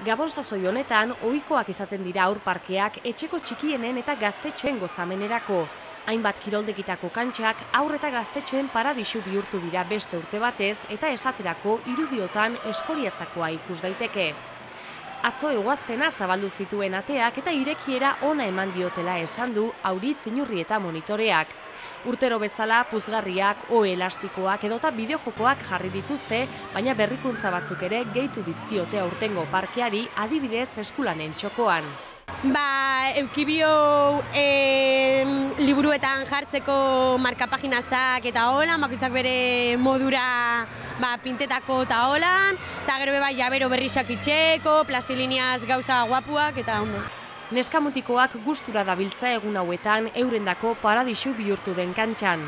Gabon sasoi honetan, ohikoak izaten dira aurparkeak etxeko txikienen eta gaztetxoen gozamenerako. Hainbat kiroldegitako kantxak aur eta gaztetxoen paradisu bihurtu dira beste urte batez eta esaterako irudiotan eskoriatzakoa ikus daiteke. Atzo eguaztena zabaldu zituen ateak eta irekiera ona eman diotela esan du Auritz Inurri eta monitoreak. Urtero bezala puzgarriak, ohe elastikoak edota bideojokoak jarri dituzte, baina berrikuntza batzuk ere gehitu dizkiote aurtengo parkeari adibidez eskulanen txokoan. Eukibio liburuetan jartzeko markapaginazak eta holan, bakoitzak bere modura pintetako eta holan, eta gero jabero berrixak itxeko, plastiliniaz gauza guapuak eta ondo. Neskamutikoak gustura dabiltza egun hauetan eurendako paradisu bihurtu den kantxan.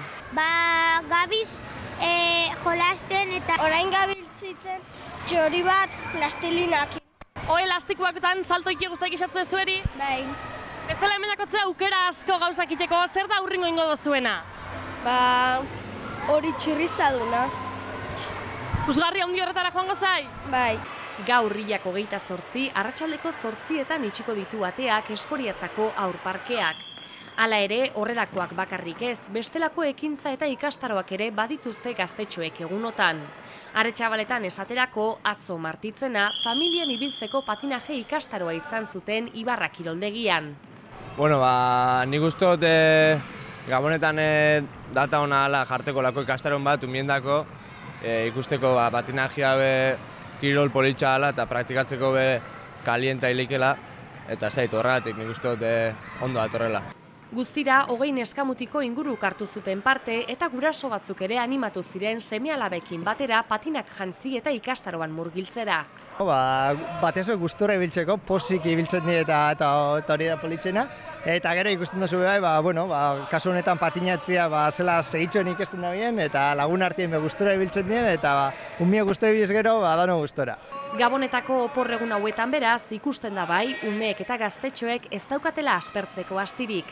Gabiz jolasten eta orain gabiltzitzen txori bat plastilinak. Ohe elastikoaketan saltoik guztaik isatzu ezueri? Bai. Bestela hemenakotzea aukera asko gauzak iteko, zer da urringo ingo dozuena? Hori txirrizaduna. Puzgarri handi horretara joango zai? Bai. Gaur hilak 28, arratsaldeko 8etan itxiko ditu ateak eskoriatzako aurparkeak. Hala ere, horrelakoak bakarrik ez, bestelako ekintza eta ikastaroak ere badituzte gaztetxoek egunotan. Aretxabaletan esaterako, atzo martitzena, familian ibiltzeko patinaje ikastaroa izan zuten Ibarra kiroldegian. Nik uste dut Gabonetan data hona jarteko lako ikastaron bat, unbiendako, ikusteko patinajea kirol politxa ala eta praktikatzeko kalienta ilikela, eta zait horregatik nik uste dut ondo datorrela. Guztira, 20 neskamutiko inguruk hartu zuten parte eta guraso batzuk ere animatu ziren seme-alabekin batera patinak jantzi eta ikastaroan murgiltzera. Batez gustura ibiltzeko, posik ibiltzen dira eta hori da politxena. Eta gero ikusten duzu kasu honetan patinatzea zela segitxoen ikesten da bien, eta lagun artien gustura ibiltzen dira, eta umia gustura ibiliz gero, dano gustora. Gabonetako oporregun hauetan beraz, ikusten da bai, umeek eta gaztetxoek ez daukatela aspertzeko astirik.